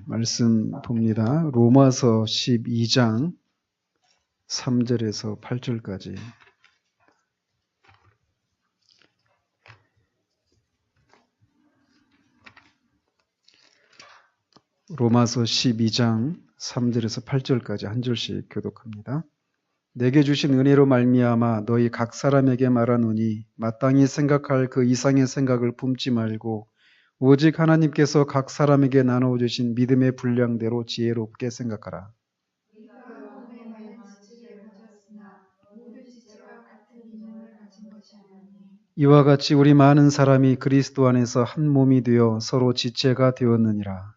말씀 봅니다. 로마서 12장 3절에서 8절까지. 로마서 12장 3절에서 8절까지 한 절씩 교독합니다. 내게 주신 은혜로 말미암아 너희 각 사람에게 말하노니 마땅히 생각할 그 이상의 생각을 품지 말고 오직 하나님께서 각 사람에게 나누어 주신 믿음의 분량대로 지혜롭게 생각하라. 이와 같이 우리 많은 사람이 그리스도 안에서 한 몸이 되어 서로 지체가 되었느니라.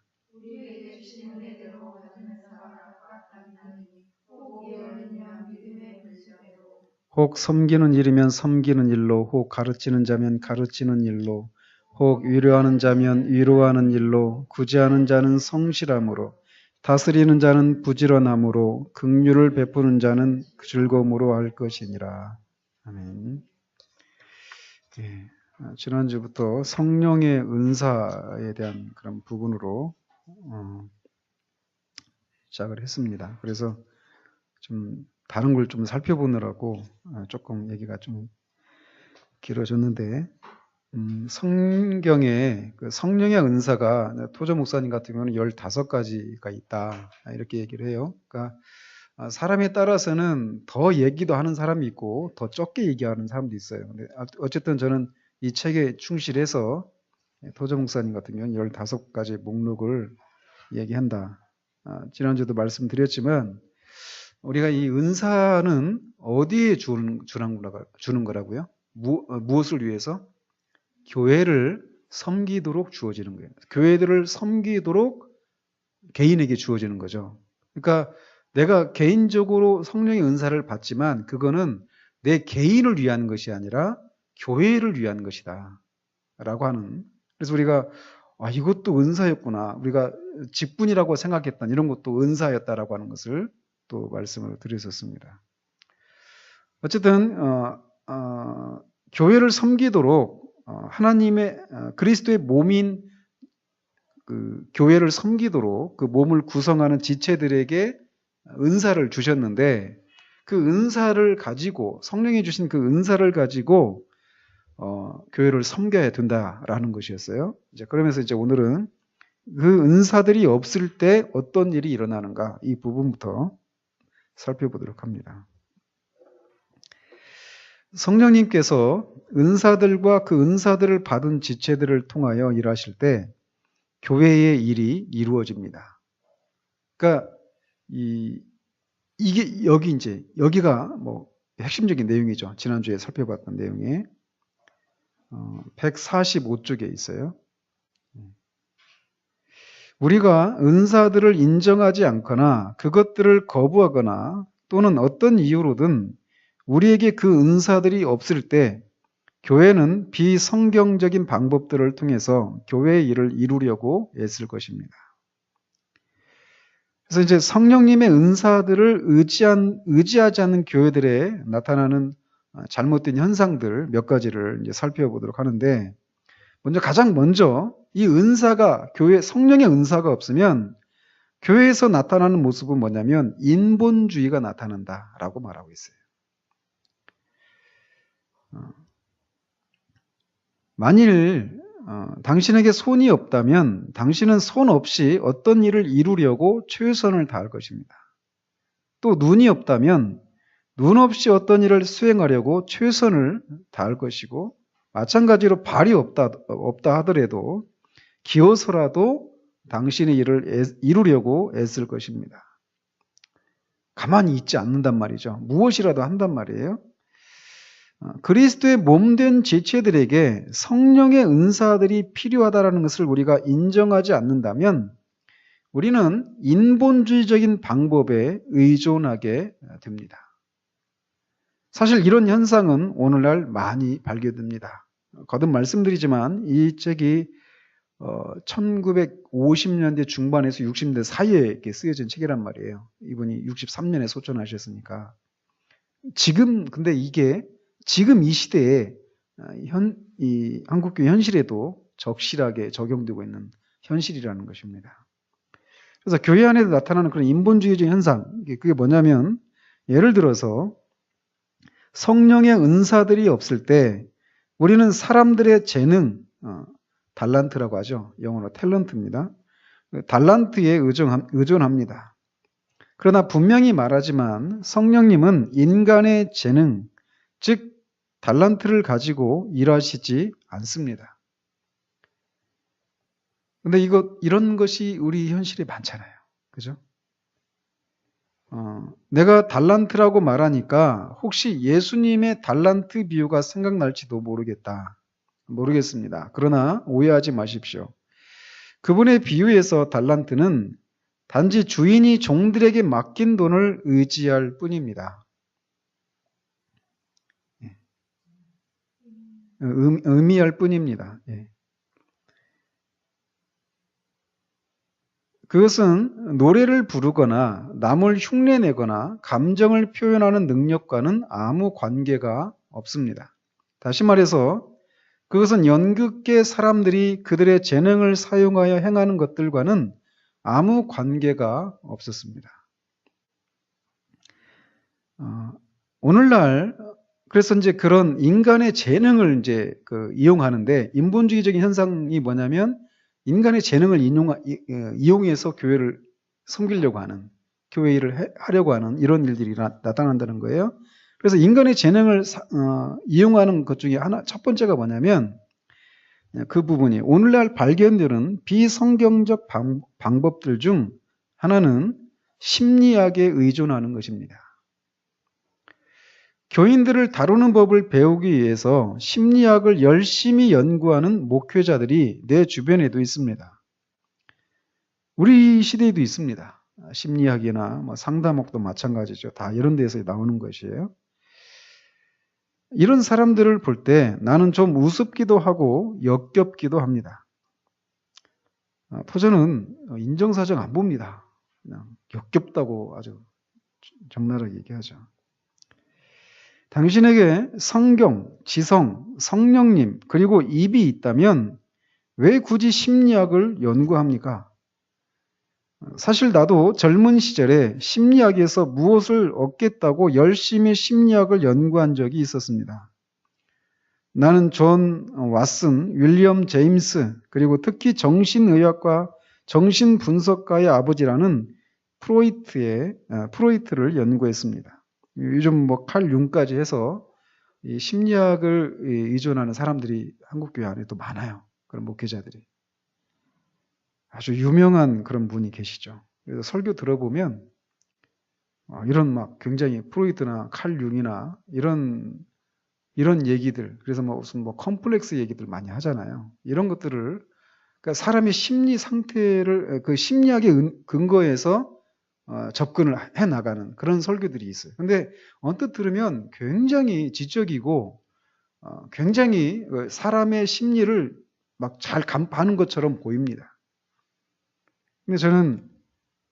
혹 섬기는 일이면 섬기는 일로, 혹 가르치는 자면 가르치는 일로, 혹 위로하는 자면 위로하는 일로, 구제하는 자는 성실함으로, 다스리는 자는 부지런함으로, 긍휼을 베푸는 자는 즐거움으로 할 것이니라. 아멘. 지난주부터 성령의 은사에 대한 그런 부분으로 시작을 했습니다. 그래서 좀 다른 걸 좀 살펴보느라고 조금 얘기가 좀 길어졌는데, 성경에 그 성령의 은사가 토저 목사님 같은 경우는 15가지가 있다 이렇게 얘기를 해요. 그러니까 사람에 따라서는 더 얘기도 하는 사람이 있고 더 적게 얘기하는 사람도 있어요. 근데 어쨌든 저는 이 책에 충실해서 토저 목사님 같은 경우는 15가지 목록을 얘기한다. 지난주도 말씀드렸지만 우리가 이 은사는 어디에 주는 거라고요? 무엇을 위해서? 교회를 섬기도록 주어지는 거예요. 교회들을 섬기도록 개인에게 주어지는 거죠. 그러니까 내가 개인적으로 성령의 은사를 받지만 그거는 내 개인을 위한 것이 아니라 교회를 위한 것이다 라고 하는, 그래서 우리가 이것도 은사였구나, 우리가 직분이라고 생각했던 이런 것도 은사였다라고 하는 것을 또 말씀을 드렸었습니다. 어쨌든 교회를 섬기도록 하나님의 그리스도의 몸인 그 교회를 섬기도록 그 몸을 구성하는 지체들에게 은사를 주셨는데, 그 은사를 가지고 성령이 주신 그 은사를 가지고 교회를 섬겨야 된다라는 것이었어요. 그러면서 오늘은 그 은사들이 없을 때 어떤 일이 일어나는가, 이 부분부터 살펴보도록 합니다. 성령님께서 은사들과 그 은사들을 받은 지체들을 통하여 일하실 때 교회의 일이 이루어집니다. 그러니까 이게 여기가 뭐 핵심적인 내용이죠. 지난주에 살펴봤던 내용에 145쪽에 있어요. 우리가 은사들을 인정하지 않거나 그것들을 거부하거나 또는 어떤 이유로든 우리에게 그 은사들이 없을 때 교회는 비성경적인 방법들을 통해서 교회의 일을 이루려고 애쓸 것입니다. 그래서 이제 성령님의 은사들을 의지하지 않는 교회들에 나타나는 잘못된 현상들 몇 가지를 이제 살펴보도록 하는데, 가장 먼저 이 은사가, 교회 성령의 은사가 없으면 교회에서 나타나는 모습은 뭐냐면 인본주의가 나타난다라고 말하고 있어요. 만일 당신에게 손이 없다면 당신은 손 없이 어떤 일을 이루려고 최선을 다할 것입니다. 또 눈이 없다면 눈 없이 어떤 일을 수행하려고 최선을 다할 것이고, 마찬가지로 발이 없다 하더라도 기어서라도 당신의 일을 이루려고 애쓸 것입니다. 가만히 있지 않는단 말이죠. 무엇이라도 한단 말이에요. 그리스도의 몸된 지체들에게 성령의 은사들이 필요하다는 것을 우리가 인정하지 않는다면 우리는 인본주의적인 방법에 의존하게 됩니다. 사실 이런 현상은 오늘날 많이 발견됩니다. 거듭 말씀드리지만 이 책이 1950년대 중반에서 60년대 사이에 쓰여진 책이란 말이에요. 이분이 63년에 소천하셨으니까. 근데 이게 지금 이 시대에 이 한국교회 현실에도 적실하게 적용되고 있는 현실이라는 것입니다. 그래서 교회 안에서 나타나는 그런 인본주의적 현상, 그게 뭐냐면 예를 들어서 성령의 은사들이 없을 때 우리는 사람들의 재능, 달란트라고 하죠. 영어로 탤런트입니다. 달란트에 의존합니다. 그러나 분명히 말하지만 성령님은 인간의 재능, 즉 달란트를 가지고 일하시지 않습니다. 근데 이런 것이 우리 현실에 많잖아요. 그죠? 내가 달란트라고 말하니까 혹시 예수님의 달란트 비유가 생각날지도 모르겠습니다. 그러나 오해하지 마십시오. 그분의 비유에서 달란트는 단지 주인이 종들에게 맡긴 돈을 의지할 뿐입니다. 의미할 뿐입니다. 그것은 노래를 부르거나 남을 흉내내거나 감정을 표현하는 능력과는 아무 관계가 없습니다. 다시 말해서 그것은 연극계 사람들이 그들의 재능을 사용하여 행하는 것들과는 아무 관계가 없었습니다. 오늘날 그래서 이제 그런 인간의 재능을 이제 이용하는데 인본주의적인 현상이 뭐냐면 인간의 재능을 이용해서 교회를 섬기려고 하는, 교회 일을 하려고 하는 이런 일들이 나타난다는 거예요. 그래서 인간의 재능을 이용하는 것 중에 첫 번째가 뭐냐면 그 부분이 오늘날 발견되는 비성경적 방법들 중 하나는 심리학에 의존하는 것입니다. 교인들을 다루는 법을 배우기 위해서 심리학을 열심히 연구하는 목회자들이 내 주변에도 있습니다. 우리 시대에도 있습니다. 심리학이나 상담학도 마찬가지죠. 다 이런 데서 나오는 것이에요. 이런 사람들을 볼 때 나는 좀 우습기도 하고 역겹기도 합니다. 토저는 인정사정 안 봅니다. 그냥 역겹다고 아주 적나라하게 얘기하죠. 당신에게 성경, 지성, 성령님, 그리고 입이 있다면 왜 굳이 심리학을 연구합니까? 사실 나도 젊은 시절에 심리학에서 무엇을 얻겠다고 열심히 심리학을 연구한 적이 있었습니다. 나는 존 왓슨, 윌리엄 제임스, 그리고 특히 정신의학과 정신분석가의 아버지라는 프로이트를 연구했습니다. 요즘 칼 융까지 해서 이 심리학을 의존하는 사람들이 한국교회 안에 또 많아요. 그런 목회자들이. 아주 유명한 그런 분이 계시죠. 그래서 설교 들어보면 이런 굉장히 프로이트나 칼 융이나 이런 얘기들, 그래서 무슨 컴플렉스 얘기들 많이 하잖아요. 이런 것들을 그러니까 사람의 심리 상태를 그 심리학의 근거에서 접근을 해 나가는 그런 설교들이 있어요. 근데 언뜻 들으면 굉장히 지적이고 굉장히 사람의 심리를 막 잘 간파하는 것처럼 보입니다. 근데 저는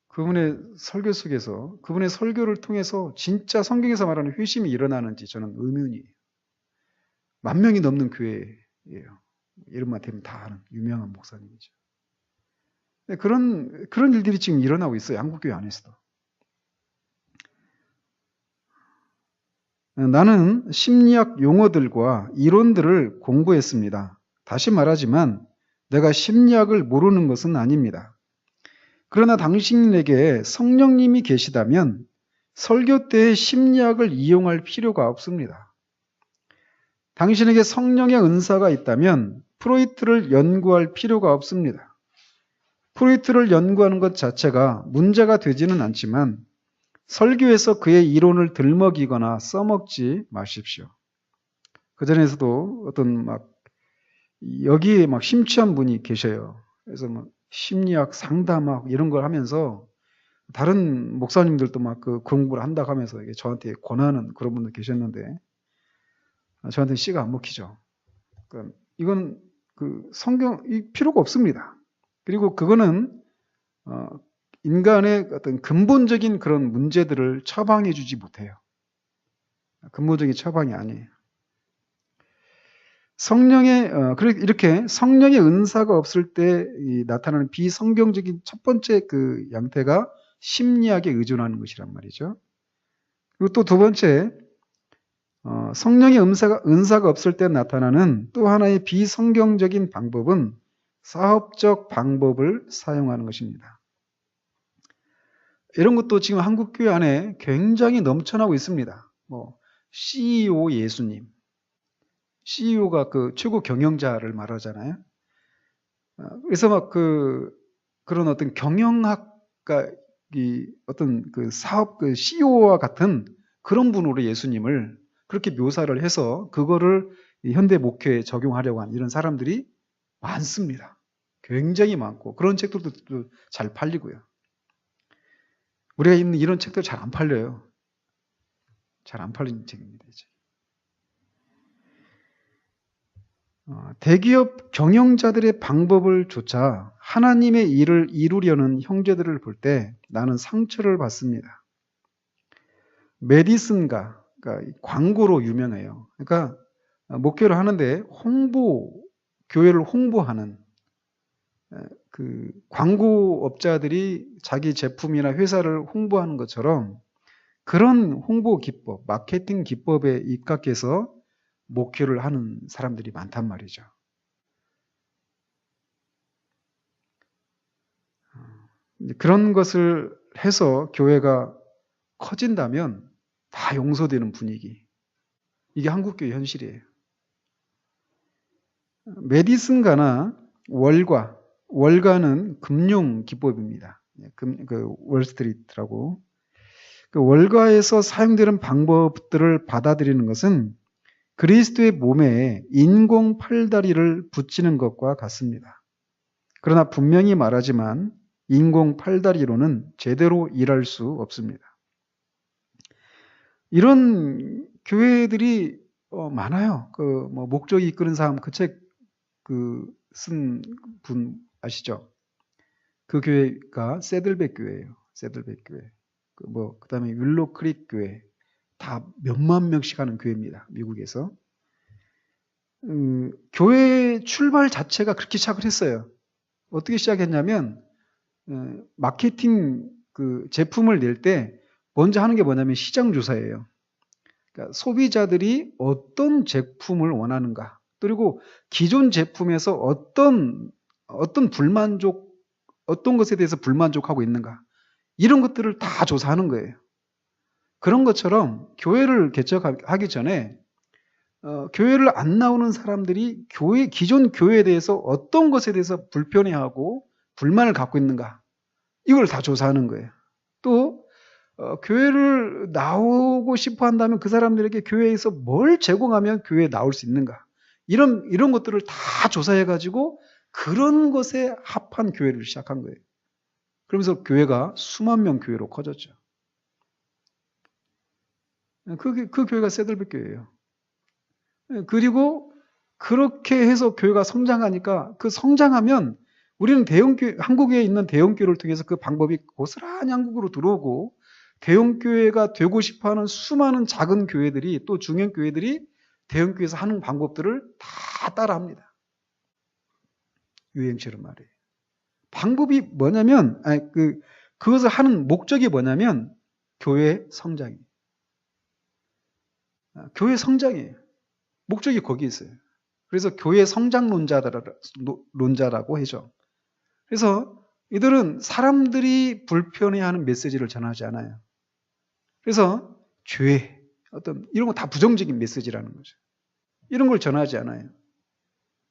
그분의 설교 속에서 그분의 설교를 통해서 진짜 성경에서 말하는 회심이 일어나는지 저는 의문이에요. 10,000명이 넘는 교회예요. 이름만 대면 다 아는 유명한 목사님이죠. 그런 일들이 지금 일어나고 있어요. 한국교회 안에서도. 나는 심리학 용어들과 이론들을 공부했습니다. 다시 말하지만 내가 심리학을 모르는 것은 아닙니다. 그러나 당신에게 성령님이 계시다면 설교 때의 심리학을 이용할 필요가 없습니다. 당신에게 성령의 은사가 있다면 프로이트를 연구할 필요가 없습니다. 프로이트를 연구하는 것 자체가 문제가 되지는 않지만 설교에서 그의 이론을 들먹이거나 써먹지 마십시오. 그전에서도 어떤 여기에 심취한 분이 계셔요. 그래서 심리학, 상담학 이런 걸 하면서 다른 목사님들도 그 공부를 한다고 하면서 저한테 권하는 그런 분들 계셨는데 저한테는 씨가 안 먹히죠. 그러니까 이건 성경이 필요가 없습니다. 그리고 그거는 인간의 어떤 근본적인 그런 문제들을 처방해 주지 못해요. 근본적인 처방이 아니에요. 이렇게 성령의 은사가 없을 때 나타나는 비성경적인 첫 번째 그 양태가 심리학에 의존하는 것이란 말이죠. 그리고 또 두 번째, 성령의 은사가 없을 때 나타나는 또 하나의 비성경적인 방법은 사업적 방법을 사용하는 것입니다. 이런 것도 지금 한국교회 안에 굉장히 넘쳐나고 있습니다. CEO 예수님. CEO가 그 최고 경영자를 말하잖아요. 그래서 그런 어떤 경영학과 어떤 그 사업 그 CEO와 같은 그런 분으로 예수님을 그렇게 묘사를 해서 그거를 현대 목회에 적용하려고 하는 이런 사람들이 많습니다. 굉장히 많고 그런 책들도 잘 팔리고요. 우리가 있는 이런 책들 잘 안 팔려요. 잘 안 팔리는 책입니다. 이제. 대기업 경영자들의 방법을 조차 하나님의 일을 이루려는 형제들을 볼 때 나는 상처를 받습니다. 메디슨가, 그러니까 광고로 유명해요. 그러니까 목회를 하는데 교회를 홍보하는 그 광고업자들이 자기 제품이나 회사를 홍보하는 것처럼 그런 홍보 기법, 마케팅 기법에 입각해서 목회를 하는 사람들이 많단 말이죠. 그런 것을 해서 교회가 커진다면 다 용서되는 분위기. 이게 한국교회 현실이에요. 메디슨가나 월가는 금융 기법입니다. 그 월스트리트라고. 그 월가에서 사용되는 방법들을 받아들이는 것은 그리스도의 몸에 인공 팔다리를 붙이는 것과 같습니다. 그러나 분명히 말하지만 인공 팔다리로는 제대로 일할 수 없습니다. 이런 교회들이 많아요. 목적이 이끄는 삶 그 책 쓴 분 아시죠? 그 교회가 세들백 교회예요. 세들백 교회. 그다음에 윌로 크릭 교회. 다 몇만 명씩 하는 교회입니다. 미국에서. 교회 출발 자체가 그렇게 시작을 했어요. 어떻게 시작했냐면 마케팅 그 제품을 낼 때 먼저 하는 게 뭐냐면 시장 조사예요. 그러니까 소비자들이 어떤 제품을 원하는가, 그리고 기존 제품에서 어떤 것에 대해서 불만족하고 있는가, 이런 것들을 다 조사하는 거예요. 그런 것처럼 교회를 개척하기 전에 교회를 안 나오는 사람들이 기존 교회에 대해서 어떤 것에 대해서 불편해하고 불만을 갖고 있는가, 이걸 다 조사하는 거예요. 또 교회를 나오고 싶어 한다면 그 사람들에게 교회에서 뭘 제공하면 교회에 나올 수 있는가, 이런 것들을 다 조사해 가지고 그런 것에 합한 교회를 시작한 거예요. 그러면서 교회가 수만 명 교회로 커졌죠. 그 교회가 세들백 교회예요. 그리고 그렇게 해서 교회가 성장하니까, 그 성장하면 우리는 한국에 있는 대형교회를 통해서 그 방법이 고스란히 한국으로 들어오고, 대형교회가 되고 싶어하는 수많은 작은 교회들이, 또 중형교회들이 대형교회에서 하는 방법들을 다 따라합니다. 유행처럼 말이에요. 방법이 뭐냐면, 그것을 하는 목적이 뭐냐면 교회 성장이에요. 교회 성장이에요. 목적이 거기에 있어요. 그래서 교회 성장론자라고 하죠. 그래서 이들은 사람들이 불편해하는 메시지를 전하지 않아요. 그래서 죄, 이런 거 다 부정적인 메시지라는 거죠. 이런 걸 전하지 않아요.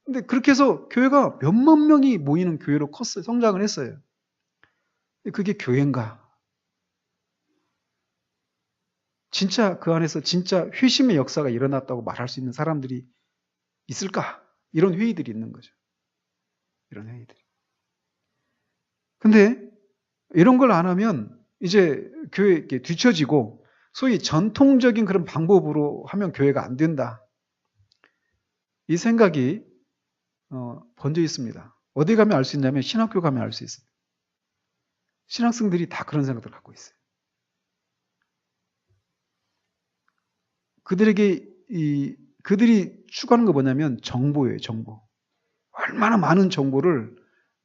근데 그렇게 해서 교회가 몇만 명이 모이는 교회로 컸어요. 성장을 했어요. 그게 교회인가? 진짜 그 안에서 진짜 회심의 역사가 일어났다고 말할 수 있는 사람들이 있을까? 이런 회의들이 있는 거죠. 이런 회의들이. 근데 이런 걸 안 하면 이제 교회에 뒤처지고, 소위 전통적인 그런 방법으로 하면 교회가 안 된다, 이 생각이 번져 있습니다. 어디 가면 알 수 있냐면 신학교 가면 알 수 있어요. 신학생들이 다 그런 생각을 갖고 있어요. 그들에게 그들이 추구하는 거 뭐냐면 정보예요, 정보. 얼마나 많은 정보를,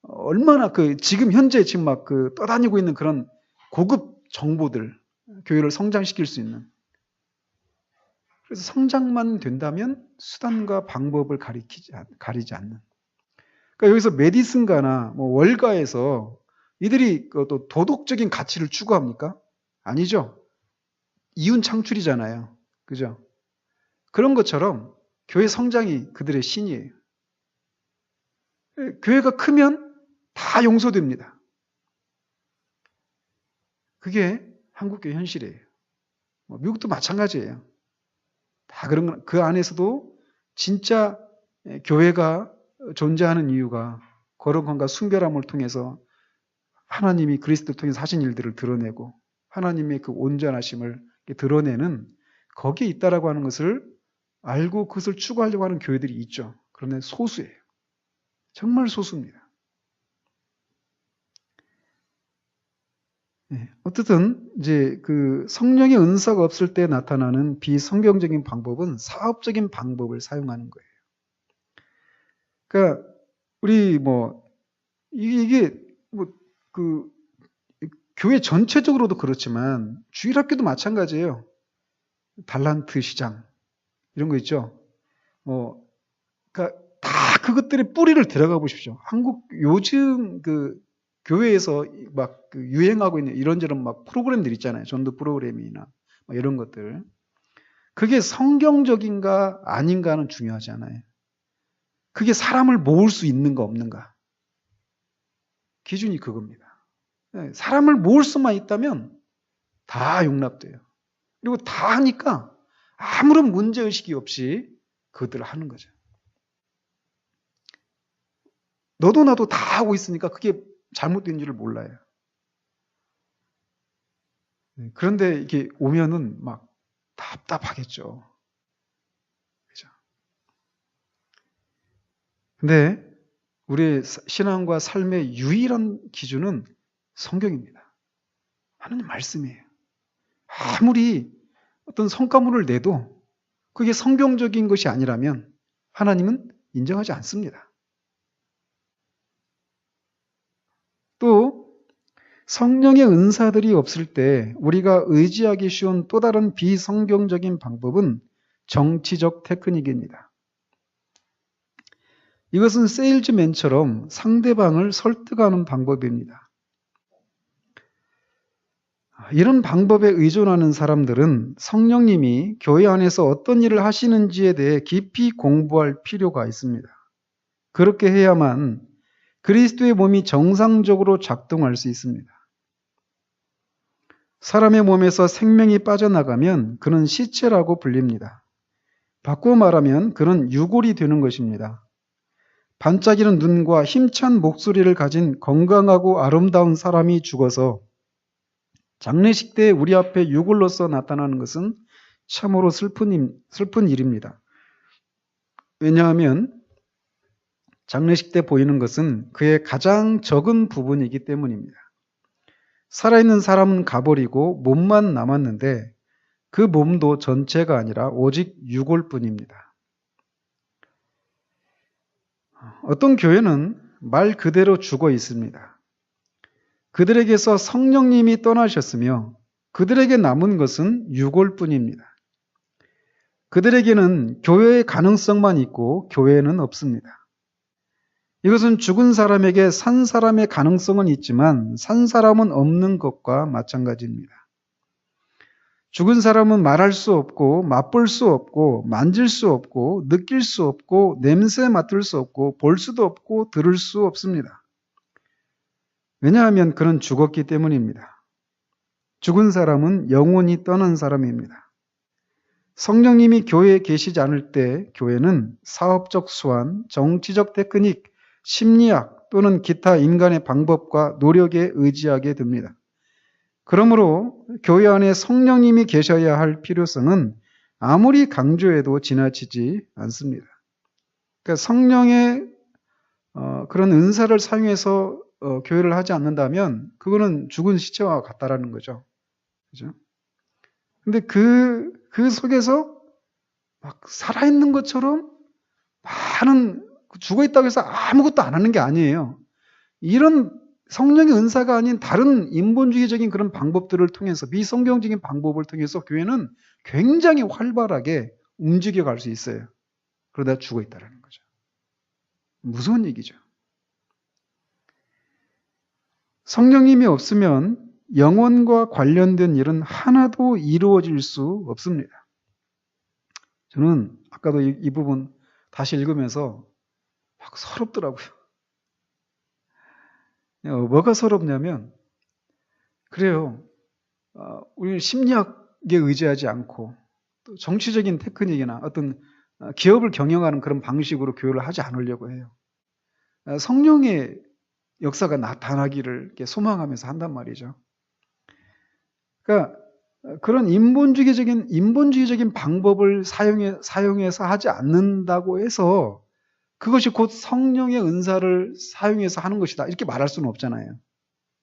얼마나 지금 현재 지금 막 떠다니고 있는 그런 고급 정보들, 교회를 성장시킬 수 있는. 그래서 성장만 된다면 수단과 방법을 가리지 않는. 그러니까 여기서 메디슨가나 뭐 월가에서 이들이 또 도덕적인 가치를 추구합니까? 아니죠. 이윤 창출이잖아요. 그죠? 그런 것처럼 교회 성장이 그들의 신이에요. 교회가 크면 다 용서됩니다. 그게 한국교회 현실이에요. 미국도 마찬가지예요. 다 그 안에서도 진짜 교회가 존재하는 이유가 거룩함과 순결함을 통해서 하나님이 그리스도를 통해서 하신 일들을 드러내고 하나님의 그 온전하심을 드러내는 거기에 있다라고 하는 것을 알고 그것을 추구하려고 하는 교회들이 있죠. 그런데 소수예요. 정말 소수입니다. 어쨌든 이제 그 성령의 은사가 없을 때 나타나는 비성경적인 방법은 사업적인 방법을 사용하는 거예요. 그러니까 우리 이게 교회 전체적으로도 그렇지만 주일학교도 마찬가지예요. 달란트 시장 이런 거 있죠. 그러니까 다 그것들의 뿌리를 들어가 보십시오. 한국 요즘 교회에서 막 유행하고 있는 이런저런 막 프로그램들 있잖아요. 전도 프로그램이나 이런 것들. 그게 성경적인가 아닌가는 중요하지 않아요. 그게 사람을 모을 수 있는가 없는가. 기준이 그겁니다. 사람을 모을 수만 있다면 다 용납돼요. 그리고 다 하니까 아무런 문제의식이 없이 그것들을 하는 거죠. 너도 나도 다 하고 있으니까 그게 잘못된 줄을 몰라요. 그런데 이게 오면은 막 답답하겠죠. 그죠? 근데 우리의 신앙과 삶의 유일한 기준은 성경입니다. 하나님 말씀이에요. 아무리 어떤 성과물을 내도 그게 성경적인 것이 아니라면 하나님은 인정하지 않습니다. 또 성령의 은사들이 없을 때 우리가 의지하기 쉬운 또 다른 비성경적인 방법은 정치적 테크닉입니다. 이것은 세일즈맨처럼 상대방을 설득하는 방법입니다. 이런 방법에 의존하는 사람들은 성령님이 교회 안에서 어떤 일을 하시는지에 대해 깊이 공부할 필요가 있습니다. 그렇게 해야만 그리스도의 몸이 정상적으로 작동할 수 있습니다. 사람의 몸에서 생명이 빠져나가면 그는 시체라고 불립니다. 바꾸어 말하면 그는 유골이 되는 것입니다. 반짝이는 눈과 힘찬 목소리를 가진 건강하고 아름다운 사람이 죽어서 장례식 때 우리 앞에 유골로서 나타나는 것은 참으로 슬픈 일입니다. 왜냐하면 장례식 때 보이는 것은 그의 가장 적은 부분이기 때문입니다. 살아있는 사람은 가버리고 몸만 남았는데 그 몸도 전체가 아니라 오직 유골뿐입니다. 어떤 교회는 말 그대로 죽어 있습니다. 그들에게서 성령님이 떠나셨으며 그들에게 남은 것은 유골뿐입니다. 그들에게는 교회의 가능성만 있고 교회는 없습니다. 이것은 죽은 사람에게 산 사람의 가능성은 있지만 산 사람은 없는 것과 마찬가지입니다. 죽은 사람은 말할 수 없고 맛볼 수 없고 만질 수 없고 느낄 수 없고 냄새 맡을 수 없고 볼 수도 없고 들을 수 없습니다. 왜냐하면 그는 죽었기 때문입니다. 죽은 사람은 영원히 떠난 사람입니다. 성령님이 교회에 계시지 않을 때 교회는 사업적 수완, 정치적 테크닉, 심리학 또는 기타 인간의 방법과 노력에 의지하게 됩니다. 그러므로 교회 안에 성령님이 계셔야 할 필요성은 아무리 강조해도 지나치지 않습니다. 그러니까 성령의 그런 은사를 사용해서 교회를 하지 않는다면 그거는 죽은 시체와 같다라는 거죠. 그죠? 근데 그 속에서 막 살아있는 것처럼 많은 죽어있다고 해서 아무것도 안 하는 게 아니에요. 이런 성령의 은사가 아닌 다른 인본주의적인 그런 방법들을 통해서 비성경적인 방법을 통해서 교회는 굉장히 활발하게 움직여 갈 수 있어요. 그러다 죽어있다라는 거죠. 무서운 얘기죠. 성령님이 없으면 영혼과 관련된 일은 하나도 이루어질 수 없습니다. 저는 아까도 이 부분 다시 읽으면서 막 서럽더라고요. 뭐가 서럽냐면, 그래요. 우리는 심리학에 의지하지 않고 또 정치적인 테크닉이나 어떤 기업을 경영하는 그런 방식으로 교회를 하지 않으려고 해요. 성령의 역사가 나타나기를 이렇게 소망하면서 한단 말이죠. 그러니까 그런 인본주의적인 방법을 사용해서 하지 않는다고 해서 그것이 곧 성령의 은사를 사용해서 하는 것이다. 이렇게 말할 수는 없잖아요.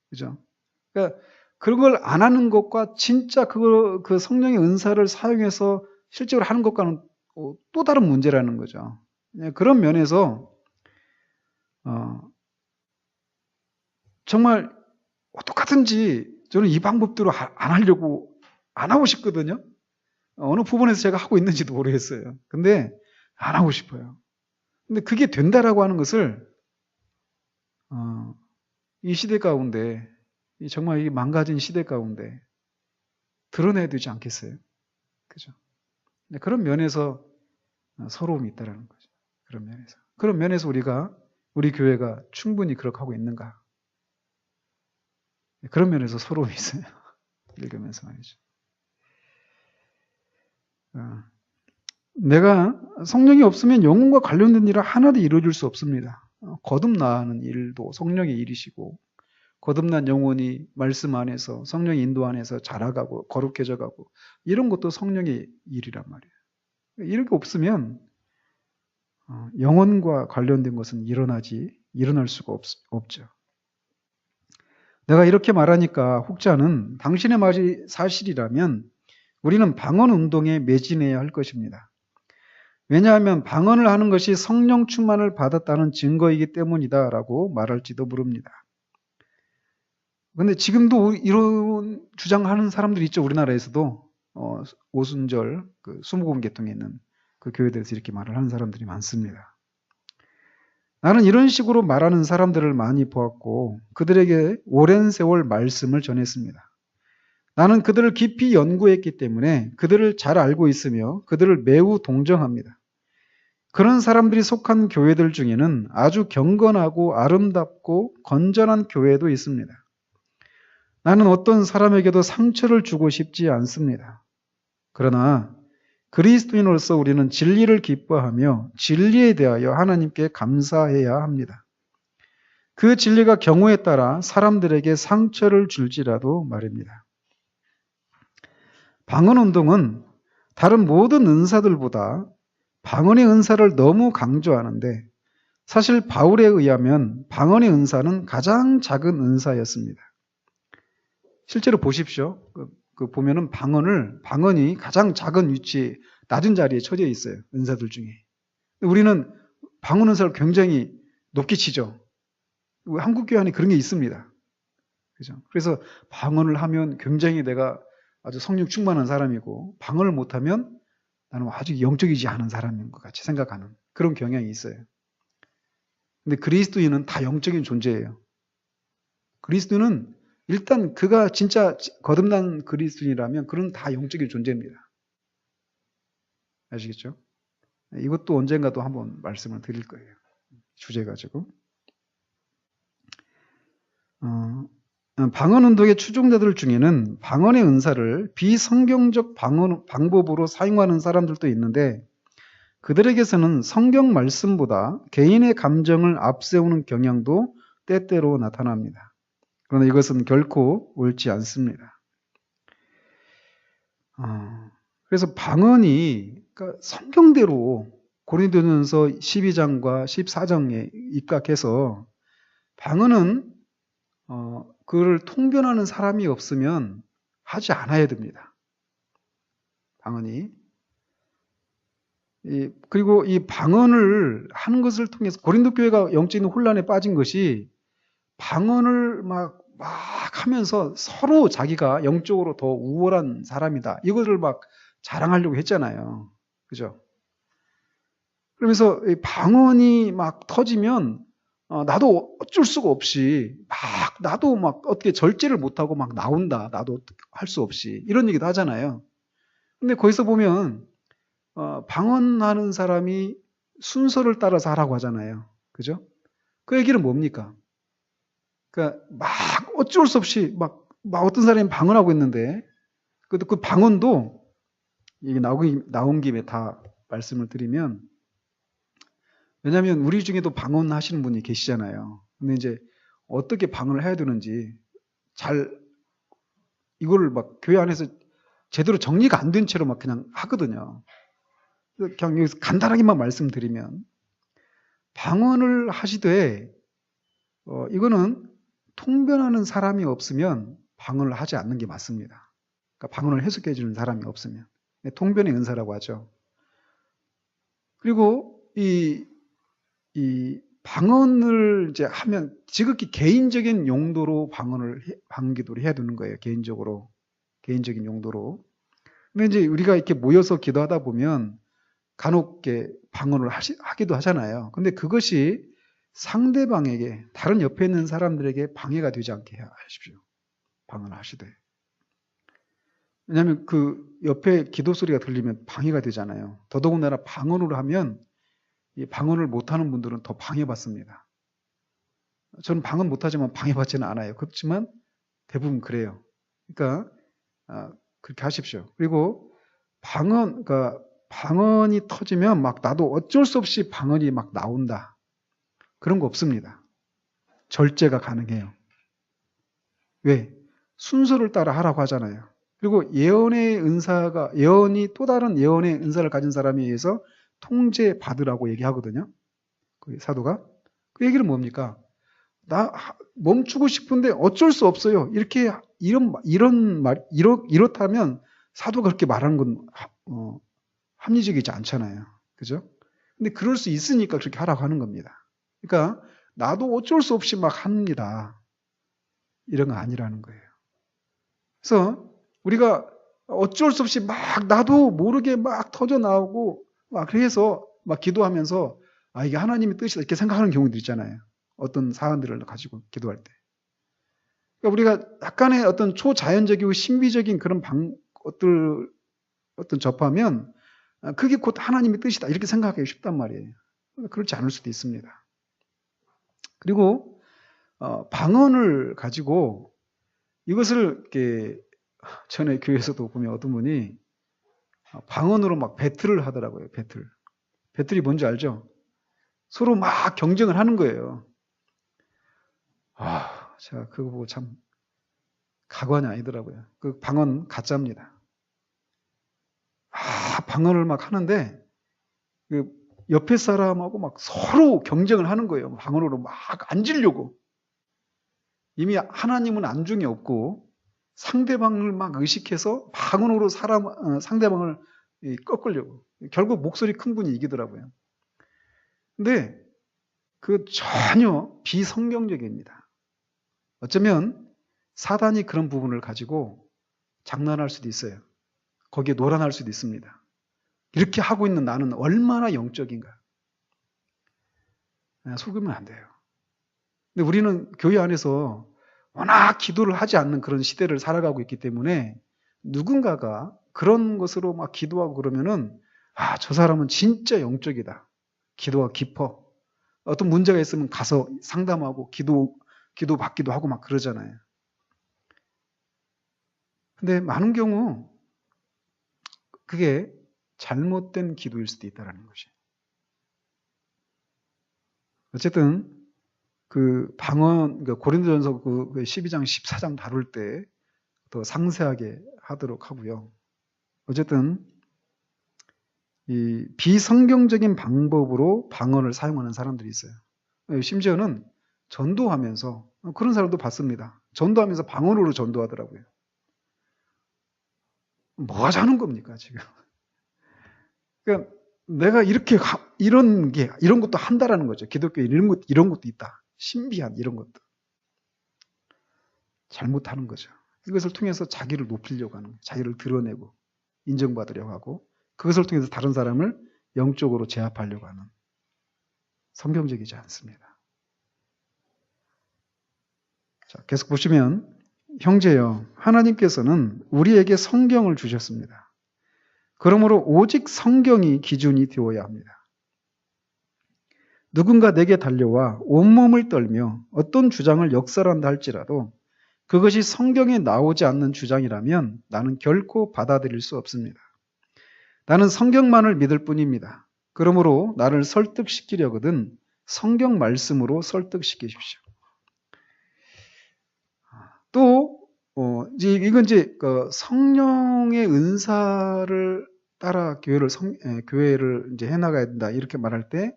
그죠? 그러니까 그런 걸 안 하는 것과 진짜 그 성령의 은사를 사용해서 실제로 하는 것과는 또 다른 문제라는 거죠. 그런 면에서 정말 어떡하든지 저는 이 방법대로 안 하려고 안 하고 싶거든요. 어느 부분에서 제가 하고 있는지도 모르겠어요. 근데 안 하고 싶어요. 근데 그게 된다라고 하는 것을 이 시대 가운데 정말 이 망가진 시대 가운데 드러내야 되지 않겠어요? 그죠? 그런 면에서 서러움이 있다라는 거죠. 그런 면에서 우리 교회가 충분히 그렇게 하고 있는가? 그런 면에서 서러움이 있어요. 읽으면서 말이죠. 내가 성령이 없으면 영혼과 관련된 일은 하나도 이루어질 수 없습니다. 거듭나는 일도 성령의 일이시고 거듭난 영혼이 말씀 안에서 성령의 인도 안에서 자라가고 거룩해져 가고 이런 것도 성령의 일이란 말이에요. 이렇게 없으면 영혼과 관련된 것은 일어날 수가 없죠. 내가 이렇게 말하니까 혹자는 당신의 말이 사실이라면 우리는 방언 운동에 매진해야 할 것입니다. 왜냐하면 방언을 하는 것이 성령 충만을 받았다는 증거이기 때문이다라고 말할지도 모릅니다. 그런데 지금도 이런 주장하는 사람들이 있죠. 우리나라에서도 오순절 그 수목원 계통에 있는 그 교회들에서 이렇게 말을 하는 사람들이 많습니다. 나는 이런 식으로 말하는 사람들을 많이 보았고 그들에게 오랜 세월 말씀을 전했습니다. 나는 그들을 깊이 연구했기 때문에 그들을 잘 알고 있으며 그들을 매우 동정합니다. 그런 사람들이 속한 교회들 중에는 아주 경건하고 아름답고 건전한 교회도 있습니다. 나는 어떤 사람에게도 상처를 주고 싶지 않습니다. 그러나 그리스도인으로서 우리는 진리를 기뻐하며 진리에 대하여 하나님께 감사해야 합니다. 그 진리가 경우에 따라 사람들에게 상처를 줄지라도 말입니다. 방언 운동은 다른 모든 은사들보다 방언의 은사를 너무 강조하는데 사실 바울에 의하면 방언의 은사는 가장 작은 은사였습니다. 실제로 보십시오. 보면은 방언이 가장 작은 위치에 낮은 자리에 처져 있어요. 은사들 중에. 우리는 방언 은사를 굉장히 높게 치죠. 한국교회 안에 그런 게 있습니다. 그죠? 그래서 방언을 하면 굉장히 내가 아주 성령 충만한 사람이고 방언을 못하면 나는 아주 영적이지 않은 사람인 것 같이 생각하는 그런 경향이 있어요. 근데 그리스도인은 다 영적인 존재예요. 그리스도는 일단 그가 진짜 거듭난 그리스도인이라면 그는 다 영적인 존재입니다. 아시겠죠? 이것도 언젠가도 한번 말씀을 드릴 거예요. 주제 가지고. 방언 운동의 추종자들 중에는 방언의 은사를 비성경적 방법으로 사용하는 사람들도 있는데 그들에게서는 성경 말씀보다 개인의 감정을 앞세우는 경향도 때때로 나타납니다. 그러나 이것은 결코 옳지 않습니다. 그래서 방언이 그러니까 성경대로 고린도전서 12장과 14장에 입각해서 방언은 그를 통변하는 사람이 없으면 하지 않아야 됩니다. 방언이. 그리고 이 방언을 하는 것을 통해서 고린도 교회가 영적인 혼란에 빠진 것이 방언을 막 하면서 서로 자기가 영적으로 더 우월한 사람이다. 이것을 막 자랑하려고 했잖아요. 그죠? 그러면서 이 방언이 막 터지면 나도 어쩔 수가 없이 나도 막 어떻게 절제를 못하고 막 나온다. 나도 할 수 없이 이런 얘기도 하잖아요. 근데 거기서 보면 방언하는 사람이 순서를 따라서 하라고 하잖아요. 그죠? 그 얘기는 뭡니까? 그러니까 막 어쩔 수 없이 막 어떤 사람이 방언하고 있는데 그 방언도 이게 나온 김에 다 말씀을 드리면, 왜냐하면 우리 중에도 방언하시는 분이 계시잖아요. 근데 이제 어떻게 방언을 해야 되는지 잘 이거를 막 교회 안에서 제대로 정리가 안 된 채로 막 그냥 하거든요. 그냥 여기서 간단하게만 말씀드리면, 방언을 하시되 이거는 통변하는 사람이 없으면 방언을 하지 않는 게 맞습니다. 그러니까 방언을 해석해 주는 사람이 없으면 통변의 은사라고 하죠. 그리고 이 방언을 이제 하면 지극히 개인적인 용도로 방언 기도를 해야 되는 거예요. 개인적인 용도로. 근데 이제 우리가 이렇게 모여서 기도하다 보면 간혹 이렇게 방언을 하기도 하잖아요. 근데 그것이 상대방에게, 다른 옆에 있는 사람들에게 방해가 되지 않게 하십시오. 방언을 하시되. 왜냐하면 그 옆에 기도 소리가 들리면 방해가 되잖아요. 더더군다나 방언으로 하면 이 방언을 못하는 분들은 더 방해받습니다. 저는 방언 못하지만 방해받지는 않아요. 그렇지만 대부분 그래요. 그러니까 그렇게 하십시오. 그리고 그러니까 방언이 터지면 막 나도 어쩔 수 없이 방언이 막 나온다. 그런 거 없습니다. 절제가 가능해요. 왜? 순서를 따라 하라고 하잖아요. 그리고 예언이 또 다른 예언의 은사를 가진 사람에 의해서 통제받으라고 얘기하거든요. 그 사도가. 그 얘기는 뭡니까? 나 멈추고 싶은데 어쩔 수 없어요. 이렇다면 사도가 그렇게 말하는 건 합리적이지 않잖아요. 그죠? 근데 그럴 수 있으니까 그렇게 하라고 하는 겁니다. 그러니까 나도 어쩔 수 없이 막 합니다. 이런 거 아니라는 거예요. 그래서 우리가 어쩔 수 없이 막 나도 모르게 막 터져 나오고 막 그래서 막 기도하면서 이게 하나님의 뜻이다 이렇게 생각하는 경우도 있잖아요. 어떤 사안들을 가지고 기도할 때. 그러니까 우리가 약간의 어떤 초자연적이고 신비적인 그런 어떤 접하면 그게 곧 하나님의 뜻이다 이렇게 생각하기 쉽단 말이에요. 그렇지 않을 수도 있습니다. 그리고 방언을 가지고 이것을 이렇게 전에 교회에서도 보면 어떤 분이 방언으로 막 배틀을 하더라고요. 배틀이 뭔지 알죠? 서로 막 경쟁을 하는 거예요. 제가 그거 보고 참 가관이 아니더라고요. 그 방언 가짜입니다. 방언을 막 하는데 그 옆에 사람하고 막 서로 경쟁을 하는 거예요. 방언으로 막 앉으려고. 이미 하나님은 안중에 없고 상대방을 막 의식해서 방언으로 상대방을 꺾으려고. 결국 목소리 큰 분이 이기더라고요. 근데 그 전혀 비성경적입니다. 어쩌면 사단이 그런 부분을 가지고 장난할 수도 있어요. 거기에 놀아날 수도 있습니다. 이렇게 하고 있는 나는 얼마나 영적인가. 속으면 안 돼요. 근데 우리는 교회 안에서 워낙 기도를 하지 않는 그런 시대를 살아가고 있기 때문에 누군가가 그런 것으로 막 기도하고 그러면은 저 사람은 진짜 영적이다. 기도가 깊어. 어떤 문제가 있으면 가서 상담하고 기도 받기도 하고 막 그러잖아요. 근데 많은 경우 그게 잘못된 기도일 수도 있다는 것이. 어쨌든 그 고린도전서 그 12장 14장 다룰 때 더 상세하게 하도록 하고요. 어쨌든 이 비성경적인 방법으로 방언을 사용하는 사람들이 있어요. 심지어는 전도하면서 그런 사람도 봤습니다. 전도하면서 방언으로 전도하더라고요. 뭐 하자는 겁니까 지금? 그러니까 내가 이런 것도 한다라는 거죠. 기독교에 이런 것도 있다. 신비한 이런 것도. 잘못하는 거죠. 이것을 통해서 자기를 높이려고 하는 거예요. 자기를 드러내고 인정받으려고 하고 그것을 통해서 다른 사람을 영적으로 제압하려고 하는 성경적이지 않습니다. 자, 계속 보시면 형제여 하나님께서는 우리에게 성경을 주셨습니다. 그러므로 오직 성경이 기준이 되어야 합니다. 누군가 내게 달려와 온몸을 떨며 어떤 주장을 역설한다 할지라도 그것이 성경에 나오지 않는 주장이라면 나는 결코 받아들일 수 없습니다. 나는 성경만을 믿을 뿐입니다. 그러므로 나를 설득시키려거든 성경 말씀으로 설득시키십시오. 또 이건 이제 성령의 은사를 따라 교회를 이제 해나가야 된다 이렇게 말할 때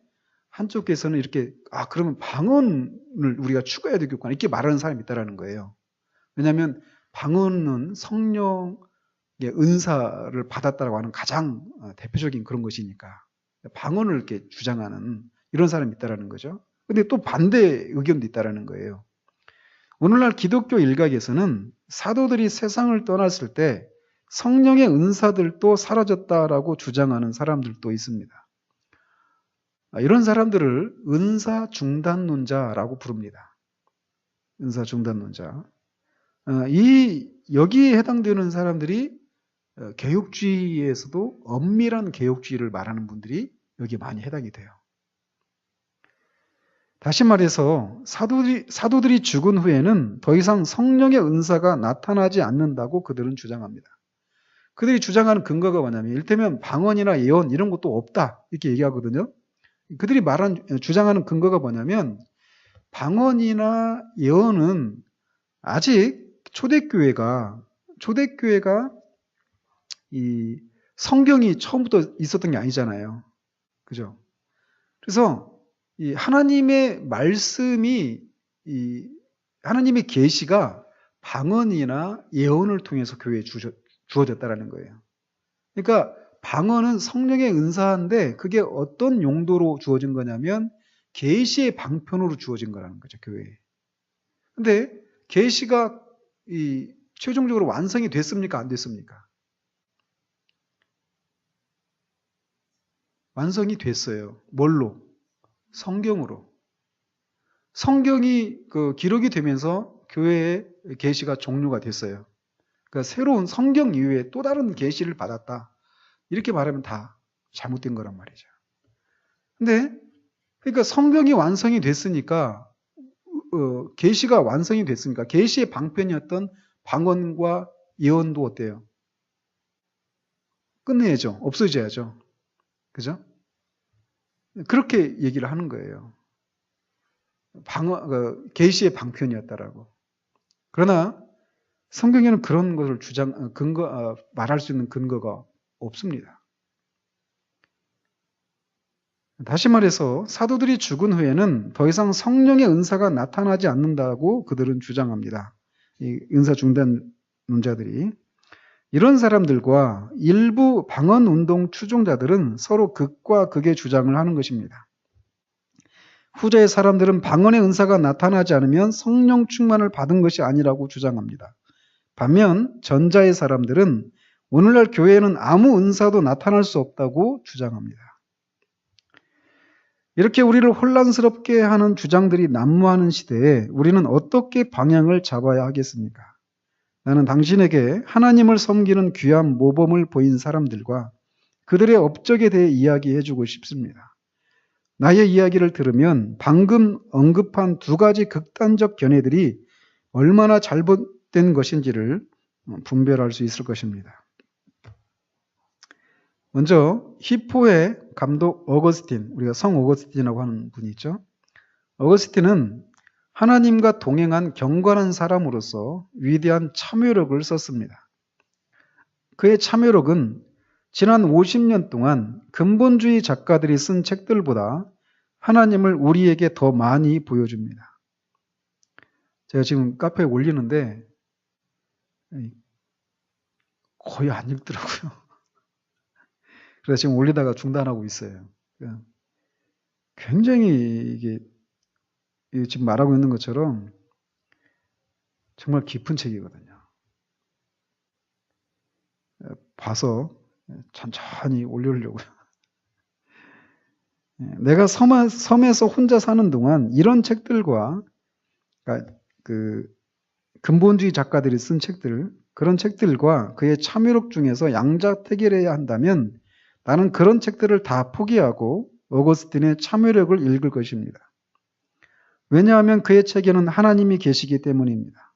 한쪽에서는 이렇게 그러면 방언을 우리가 추가해야 되겠구나 이렇게 말하는 사람이 있다라는 거예요. 왜냐하면 방언은 성령의 은사를 받았다라고 하는 가장 대표적인 그런 것이니까 방언을 이렇게 주장하는 이런 사람이 있다라는 거죠. 근데 또 반대 의견도 있다라는 거예요. 오늘날 기독교 일각에서는 사도들이 세상을 떠났을 때 성령의 은사들도 사라졌다라고 주장하는 사람들도 있습니다. 이런 사람들을 은사 중단론자라고 부릅니다. 은사 중단론자. 여기에 해당되는 사람들이 개혁주의에서도 엄밀한 개혁주의를 말하는 분들이 여기에 많이 해당이 돼요. 다시 말해서 사도들이 죽은 후에는 더 이상 성령의 은사가 나타나지 않는다고 그들은 주장합니다. 그들이 주장하는 근거가 뭐냐면 이를테면 방언이나 예언 이런 것도 없다 이렇게 얘기하거든요. 그들이 주장하는 근거가 뭐냐면 방언이나 예언은 아직 초대교회가 이 성경이 처음부터 있었던 게 아니잖아요. 그죠? 그래서 이 하나님의 말씀이 하나님의 계시가 방언이나 예언을 통해서 교회에 주어졌다라는 거예요. 그러니까 방언은 성령의 은사인데 그게 어떤 용도로 주어진 거냐면 계시의 방편으로 주어진 거라는 거죠, 교회에. 근데 계시가 최종적으로 완성이 됐습니까? 안 됐습니까? 완성이 됐어요. 뭘로? 성경으로. 성경이 기록이 되면서 교회의 계시가 종료가 됐어요. 그러니까 새로운 성경 이후에 또 다른 계시를 받았다. 이렇게 말하면 다 잘못된 거란 말이죠. 근데 그러니까 성경이 완성이 됐으니까 계시가 완성이 됐으니까 계시의 방편이었던 방언과 예언도 어때요? 끝내야죠. 없어져야죠. 그죠? 그렇게 얘기를 하는 거예요. 계시의 방편이었다라고. 그러나 성경에는 그런 것을 말할 수 있는 근거가 없습니다. 다시 말해서 사도들이 죽은 후에는 더 이상 성령의 은사가 나타나지 않는다고 그들은 주장합니다. 이 은사 중단론자들이. 이런 사람들과 일부 방언운동 추종자들은 서로 극과 극의 주장을 하는 것입니다. 후자의 사람들은 방언의 은사가 나타나지 않으면 성령 충만을 받은 것이 아니라고 주장합니다. 반면 전자의 사람들은 오늘날 교회에는 아무 은사도 나타날 수 없다고 주장합니다. 이렇게 우리를 혼란스럽게 하는 주장들이 난무하는 시대에 우리는 어떻게 방향을 잡아야 하겠습니까? 나는 당신에게 하나님을 섬기는 귀한 모범을 보인 사람들과 그들의 업적에 대해 이야기해주고 싶습니다. 나의 이야기를 들으면 방금 언급한 두 가지 극단적 견해들이 얼마나 잘못된 것인지를 분별할 수 있을 것입니다. 먼저 히포의 감독 어거스틴, 우리가 성 어거스틴이라고 하는 분이 있죠. 어거스틴은 하나님과 동행한 경건한 사람으로서 위대한 참여록을 썼습니다. 그의 참여록은 지난 50년 동안 근본주의 작가들이 쓴 책들보다 하나님을 우리에게 더 많이 보여줍니다. 제가 지금 카페에 올리는데 거의 안 읽더라고요. 그래서 지금 올리다가 중단하고 있어요. 굉장히 이게 지금 말하고 있는 것처럼 정말 깊은 책이거든요. 봐서 천천히 올려려고요. 내가 섬에서 혼자 사는 동안 이런 책들과, 그러니까 그 근본주의 작가들이 쓴 책들, 그런 책들과 그의 참여록 중에서 양자택일해야 한다면 나는 그런 책들을 다 포기하고 어거스틴의 참여록을 읽을 것입니다. 왜냐하면 그의 책에는 하나님이 계시기 때문입니다.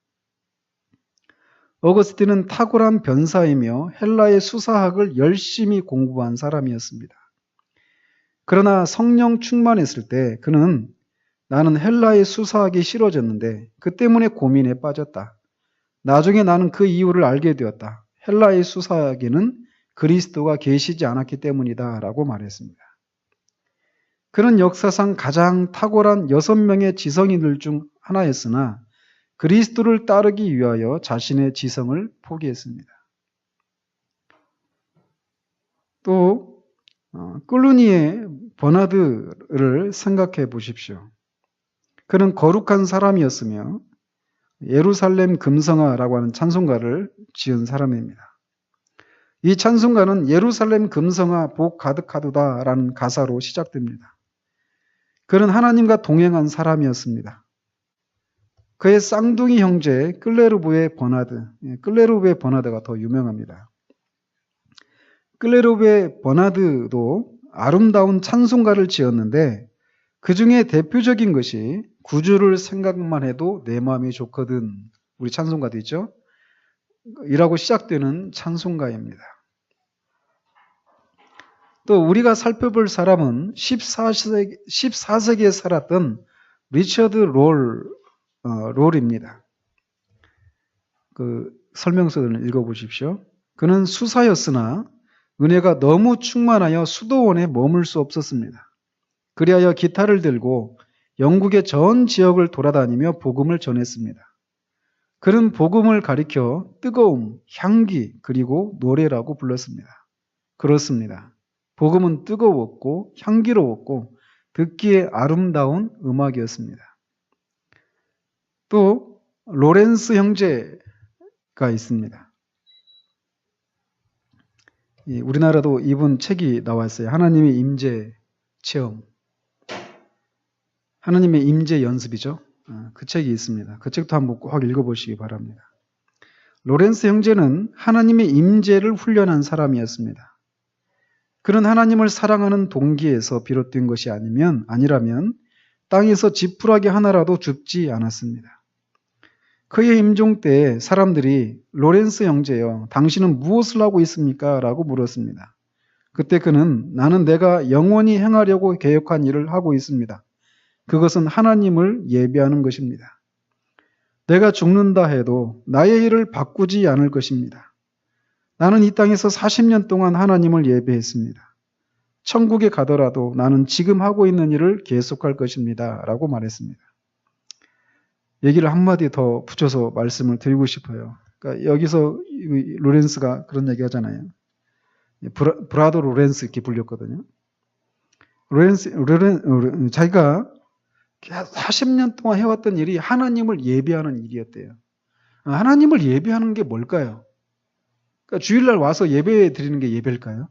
어거스틴은 탁월한 변사이며 헬라의 수사학을 열심히 공부한 사람이었습니다. 그러나 성령 충만했을 때 그는 나는 헬라의 수사학이 싫어졌는데 그 때문에 고민에 빠졌다. 나중에 나는 그 이유를 알게 되었다. 헬라의 수사학에는 그리스도가 계시지 않았기 때문이다 라고 말했습니다. 그는 역사상 가장 탁월한 6명의 지성인들 중 하나였으나 그리스도를 따르기 위하여 자신의 지성을 포기했습니다. 또 클루니의 버나드를 생각해 보십시오. 그는 거룩한 사람이었으며 예루살렘 금성아라고 하는 찬송가를 지은 사람입니다. 이 찬송가는 예루살렘 금성아 복 가득하도다라는 가사로 시작됩니다. 그는 하나님과 동행한 사람이었습니다. 그의 쌍둥이 형제 클레르브의 버나드가 더 유명합니다. 클레르브의 버나드도 아름다운 찬송가를 지었는데 그 중에 대표적인 것이 구주를 생각만 해도 내 마음이 좋거든. 우리 찬송가도 있죠? 이라고 시작되는 찬송가입니다. 또 우리가 살펴볼 사람은 14세기에 살았던 리처드 롤입니다. 그 설명서를 읽어보십시오. 그는 수사였으나 은혜가 너무 충만하여 수도원에 머물 수 없었습니다. 그리하여 기타를 들고 영국의 전 지역을 돌아다니며 복음을 전했습니다. 그는 복음을 가리켜 뜨거움, 향기, 그리고 노래라고 불렀습니다. 그렇습니다. 복음은 뜨거웠고 향기로웠고 듣기에 아름다운 음악이었습니다. 또 로렌스 형제가 있습니다. 우리나라도 이분 책이 나왔어요. 하나님의 임재 체험. 하나님의 임재 연습이죠. 그 책이 있습니다. 그 책도 한번 꼭 읽어보시기 바랍니다. 로렌스 형제는 하나님의 임재를 훈련한 사람이었습니다. 그는 하나님을 사랑하는 동기에서 비롯된 것이 아니라면 땅에서 지푸라기 하나라도 줍지 않았습니다. 그의 임종 때 사람들이 로렌스 형제여, 당신은 무엇을 하고 있습니까? 라고 물었습니다. 그때 그는 나는 내가 영원히 행하려고 계획한 일을 하고 있습니다. 그것은 하나님을 예배하는 것입니다. 내가 죽는다 해도 나의 일을 바꾸지 않을 것입니다. 나는 이 땅에서 40년 동안 하나님을 예배했습니다. 천국에 가더라도 나는 지금 하고 있는 일을 계속할 것입니다. 라고 말했습니다. 얘기를 한마디 더 붙여서 말씀을 드리고 싶어요. 그러니까 여기서 로렌스가 그런 얘기 하잖아요. 브라더 로렌스 이렇게 불렸거든요. 자기가 40년 동안 해왔던 일이 하나님을 예배하는 일이었대요. 하나님을 예배하는 게 뭘까요? 그러니까 주일날 와서 예배 드리는 게 예배일까요?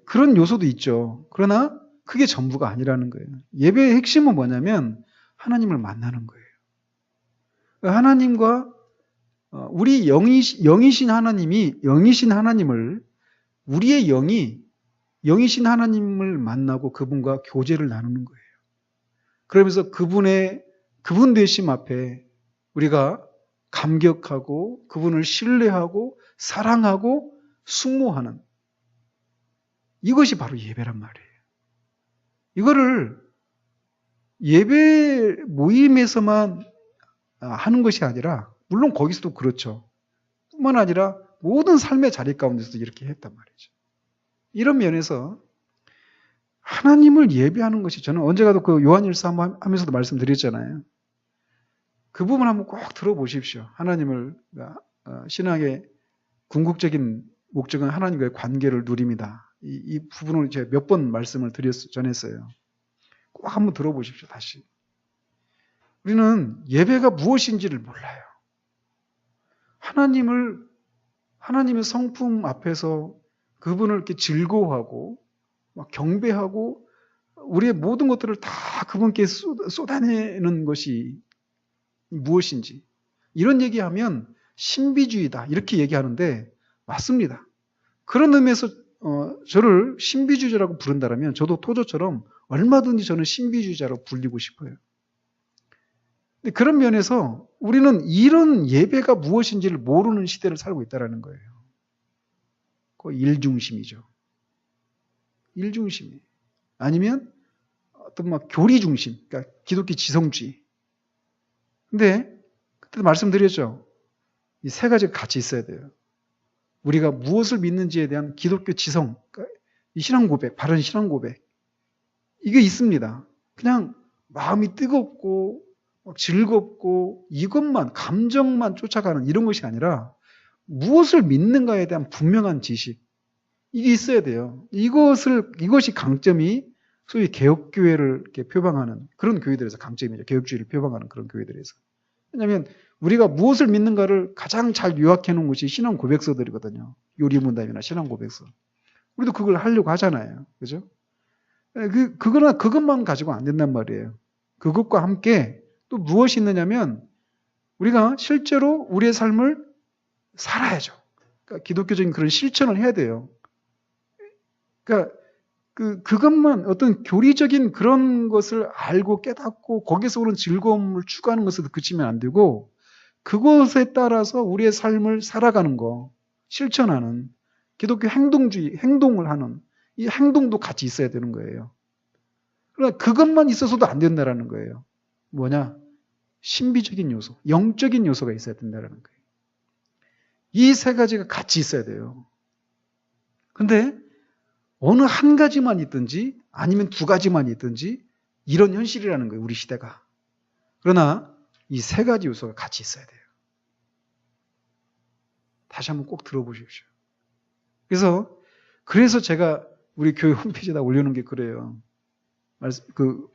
그런 요소도 있죠. 그러나 그게 전부가 아니라는 거예요. 예배의 핵심은 뭐냐면 하나님을 만나는 거예요. 하나님과 우리 영이신 하나님을 우리의 영이신 하나님을 만나고 그분과 교제를 나누는 거예요. 그러면서 그분 되심 앞에 우리가 감격하고 그분을 신뢰하고 사랑하고 숙모하는 이것이 바로 예배란 말이에요. 이거를 예배 모임에서만 하는 것이 아니라 물론 거기서도 그렇죠. 뿐만 아니라 모든 삶의 자리 가운데서도 이렇게 했단 말이죠. 이런 면에서 하나님을 예배하는 것이 저는 언제가도 그 요한일서 하면서도 말씀드렸잖아요. 그 부분 한번 꼭 들어보십시오. 하나님을 신앙의 궁극적인 목적은 하나님과의 관계를 누립니다. 이 부분을 제가 몇 번 말씀을 전했어요. 꼭 한번 들어보십시오, 다시. 우리는 예배가 무엇인지를 몰라요. 하나님의 성품 앞에서 그분을 이렇게 즐거워하고, 막 경배하고, 우리의 모든 것들을 다 그분께 쏟아내는 것이 무엇인지. 이런 얘기하면 신비주의다. 이렇게 얘기하는데, 맞습니다. 그런 의미에서, 저를 신비주의자라고 부른다면, 저도 토저처럼 얼마든지 저는 신비주의자로 불리고 싶어요. 근데 그런 면에서 우리는 이런 예배가 무엇인지를 모르는 시대를 살고 있다는 거예요. 그 일중심이죠. 일중심이. 아니면 어떤 막 교리중심, 그러니까 기독교 지성주의. 근데 그때도 말씀드렸죠. 이 세 가지가 같이 있어야 돼요. 우리가 무엇을 믿는지에 대한 기독교 지성, 그러니까 이 신앙 고백, 바른 신앙 고백. 이게 있습니다. 그냥 마음이 뜨겁고 즐겁고 이것만, 감정만 쫓아가는 이런 것이 아니라 무엇을 믿는가에 대한 분명한 지식. 이게 있어야 돼요. 이것이 강점이 소위 개혁교회를 이렇게 표방하는 그런 교회들에서 강점이죠. 개혁주의를 표방하는 그런 교회들에서. 왜냐하면 우리가 무엇을 믿는가를 가장 잘 요약해 놓은 것이 신앙 고백서들이거든요. 요리문답이나 신앙 고백서. 우리도 그걸 하려고 하잖아요. 그죠? 그러나 그것만 가지고 안 된단 말이에요. 그것과 함께 또 무엇이 있느냐면 우리가 실제로 우리의 삶을 살아야죠. 그러니까 기독교적인 그런 실천을 해야 돼요. 그러니까 그것만 어떤 교리적인 그런 것을 알고 깨닫고 거기서 오는 즐거움을 추구하는 것에도 그치면 안 되고 그것에 따라서 우리의 삶을 살아가는 거, 실천하는 기독교 행동을 하는 이 행동도 같이 있어야 되는 거예요. 그러나 그것만 있어서도 안 된다는 거예요. 뭐냐? 신비적인 요소, 영적인 요소가 있어야 된다는 거예요. 이 세 가지가 같이 있어야 돼요. 근데 어느 한 가지만 있든지 아니면 두 가지만 있든지 이런 현실이라는 거예요. 우리 시대가. 그러나 이 세 가지 요소가 같이 있어야 돼요. 다시 한번 꼭 들어보십시오. 그래서 제가 우리 교회 홈페이지에다 올려놓은 게 그래요.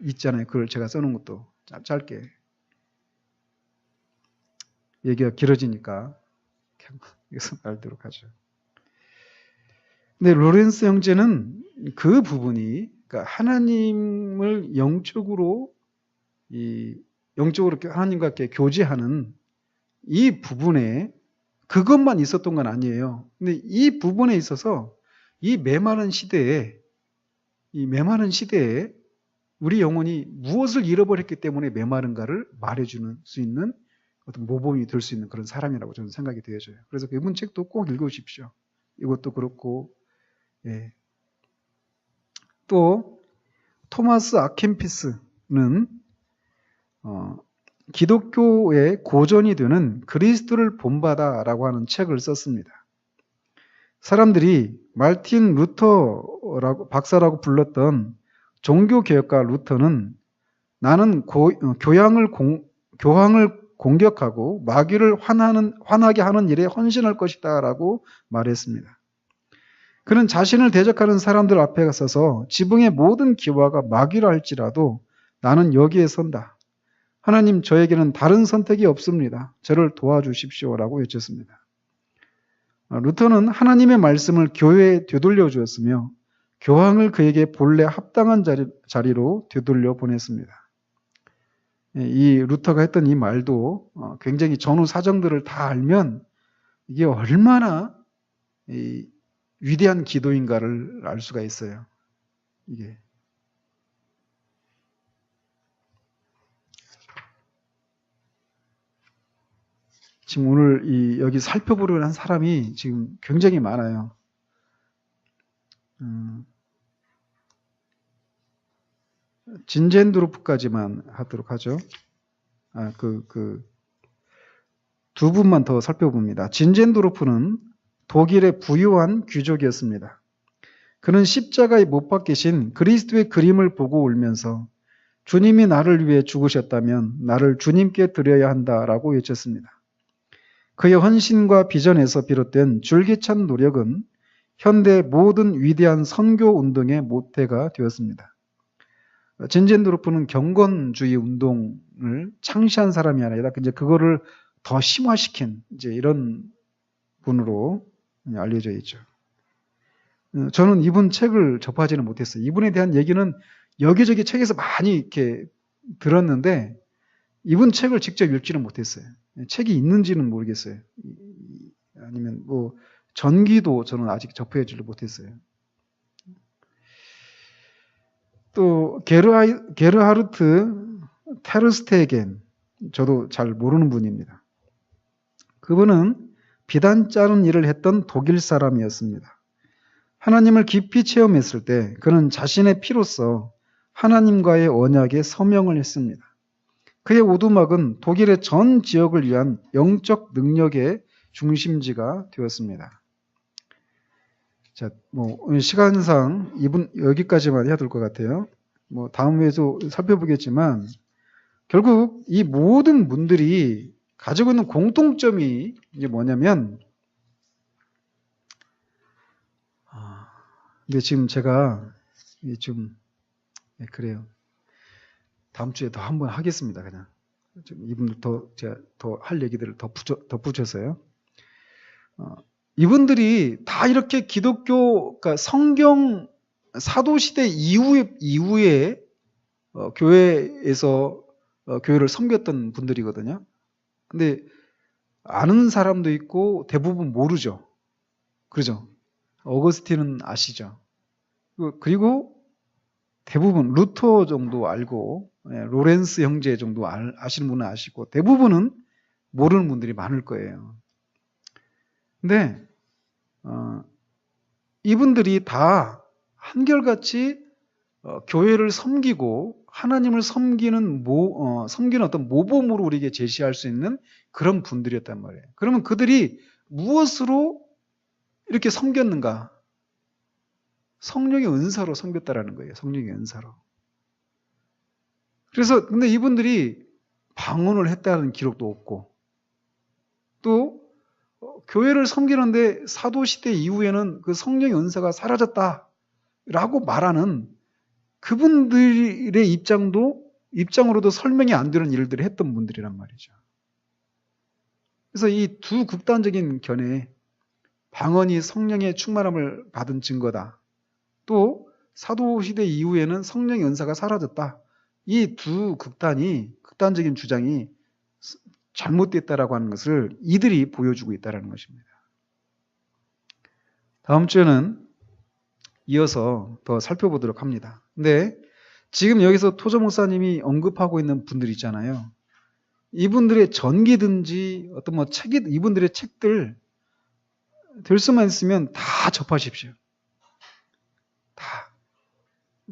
있잖아요. 그걸 제가 써놓은 것도 짧게. 얘기가 길어지니까 여기서 말도록 하죠. 근데 로렌스 형제는 그 부분이 그러니까 하나님을 영적으로 하나님과 이렇게 교제하는 이 부분에 그것만 있었던 건 아니에요. 근데 이 부분에 있어서 이 메마른 시대에 우리 영혼이 무엇을 잃어버렸기 때문에 메마른가를 말해주는 수 있는 어떤 모범이 될 수 있는 그런 사람이라고 저는 생각이 되어져요. 그래서 이분 책도 꼭 읽으십시오. 이것도 그렇고, 예. 또 토마스 아켄피스는 기독교의 고전이 되는 그리스도를 본받아라고 하는 책을 썼습니다. 사람들이 말틴 루터 박사라고 불렀던 종교개혁가 루터는 나는 교황을 공격하고 마귀를 화나게 하는 일에 헌신할 것이다 라고 말했습니다. 그는 자신을 대적하는 사람들 앞에 서서 지붕의 모든 기와가 마귀라 할지라도 나는 여기에 선다. 하나님 저에게는 다른 선택이 없습니다. 저를 도와주십시오 라고 외쳤습니다. 루터는 하나님의 말씀을 교회에 되돌려 주었으며 교황을 그에게 본래 합당한 자리로 되돌려 보냈습니다. 이 루터가 했던 이 말도 굉장히 전후 사정들을 다 알면 이게 얼마나 위대한 기도인가를 알 수가 있어요. 이게. 지금 오늘 여기 살펴보려는 한 사람이 지금 굉장히 많아요. 진젠드로프까지만 하도록 하죠. 두 분만 더 살펴봅니다. 진젠드로프는 독일의 부유한 귀족이었습니다. 그는 십자가에 못 박히신 그리스도의 그림을 보고 울면서 주님이 나를 위해 죽으셨다면 나를 주님께 드려야 한다라고 외쳤습니다. 그의 헌신과 비전에서 비롯된 줄기찬 노력은 현대 모든 위대한 선교 운동의 모태가 되었습니다. 젠젠도르프는 경건주의 운동을 창시한 사람이 아니라 이제 그거를 더 심화시킨 이제 이런 분으로 알려져 있죠. 저는 이분 책을 접하지는 못했어요. 이분에 대한 얘기는 여기저기 책에서 많이 이렇게 들었는데 이분 책을 직접 읽지는 못했어요. 책이 있는지는 모르겠어요. 아니면 뭐 전기도 저는 아직 접해지를 못했어요. 또 게르하르트 테르스테겐, 저도 잘 모르는 분입니다. 그분은 비단 자른 일을 했던 독일 사람이었습니다. 하나님을 깊이 체험했을 때 그는 자신의 피로써 하나님과의 언약에 서명을 했습니다. 그의 오두막은 독일의 전 지역을 위한 영적 능력의 중심지가 되었습니다. 자, 시간상 이분 여기까지만 해야 될 것 같아요. 다음 회에도 살펴보겠지만 결국 이 모든 분들이 가지고 있는 공통점이 이제 뭐냐면, 근데 지금 제가 그래요. 다음 주에 더 한번 하겠습니다. 그냥 이분들 제가 더 할 얘기들을 덧붙여서요. 이분들이 다 이렇게 기독교, 그러니까 성경 사도시대 이후에 교회에서 교회를 섬겼던 분들이거든요. 근데 아는 사람도 있고 대부분 모르죠. 그러죠? 어거스틴은 아시죠? 그리고 대부분 루터 정도 알고 로렌스 형제 정도 아시는 분은 아시고 대부분은 모르는 분들이 많을 거예요. 근데 이분들이 다 한결같이 교회를 섬기고 하나님을 섬기는 어떤 모범으로 우리에게 제시할 수 있는 그런 분들이었단 말이에요. 그러면 그들이 무엇으로 이렇게 섬겼는가? 성령의 은사로 섬겼다라는 거예요. 성령의 은사로. 그래서 근데 이분들이 방언을 했다는 기록도 없고 또 교회를 섬기는데 사도시대 이후에는 그 성령의 은사가 사라졌다라고 말하는 그분들의 입장으로도 설명이 안 되는 일들을 했던 분들이란 말이죠. 그래서 이 두 극단적인 견해, 방언이 성령의 충만함을 받은 증거다. 또 사도시대 이후에는 성령의 은사가 사라졌다. 이 두 극단적인 주장이 잘못됐다라고 하는 것을 이들이 보여주고 있다는 것입니다. 다음 주에는 이어서 더 살펴보도록 합니다. 근데 지금 여기서 토저 목사님이 언급하고 있는 분들 있잖아요. 이분들의 전기든지 어떤 이분들의 책들 될 수만 있으면 다 접하십시오. 다.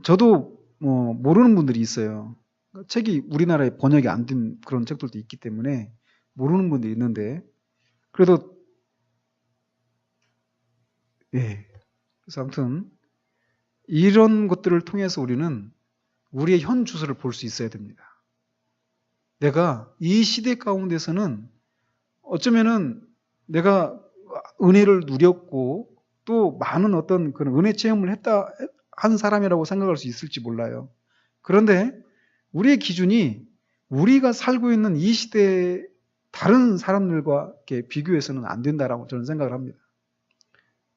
저도 모르는 분들이 있어요. 책이 우리나라에 번역이 안 된 그런 책들도 있기 때문에 모르는 분들이 있는데 그래도 그래서 아무튼 이런 것들을 통해서 우리는 우리의 현 주소를 볼 수 있어야 됩니다. 내가 이 시대 가운데서는 어쩌면은 내가 은혜를 누렸고 또 많은 어떤 그런 은혜 체험을 한 사람이라고 생각할 수 있을지 몰라요. 그런데 우리의 기준이 우리가 살고 있는 이 시대의 다른 사람들과 이렇게 비교해서는 안 된다라고 저는 생각을 합니다.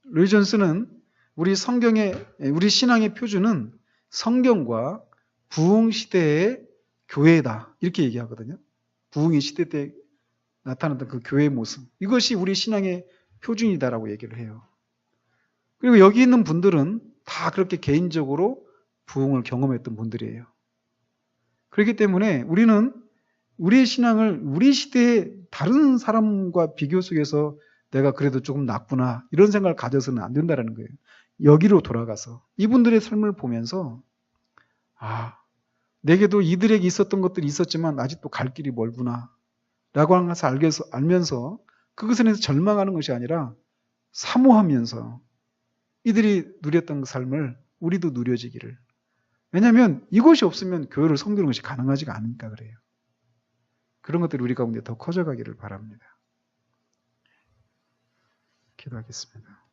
루이 존스는 우리 신앙의 표준은 성경과 부흥 시대의 교회다 이렇게 얘기하거든요. 부흥의 시대 때 나타났던 그 교회의 모습, 이것이 우리 신앙의 표준이다라고 얘기를 해요. 그리고 여기 있는 분들은 다 그렇게 개인적으로 부흥을 경험했던 분들이에요. 그렇기 때문에 우리는 우리의 신앙을 우리 시대의 다른 사람과 비교 속에서 내가 그래도 조금 낫구나 이런 생각을 가져서는 안 된다는 거예요. 여기로 돌아가서 이분들의 삶을 보면서 내게도 이들에게 있었던 것들이 있었지만 아직도 갈 길이 멀구나 라고 하는 것을 알면서 그것에 대해서 절망하는 것이 아니라 사모하면서 이들이 누렸던 그 삶을 우리도 누려지기를. 왜냐하면 이것이 없으면 교회를 섬기는 것이 가능하지가 않으니까 그래요. 그런 것들이 우리 가운데 더 커져가기를 바랍니다. 기도하겠습니다.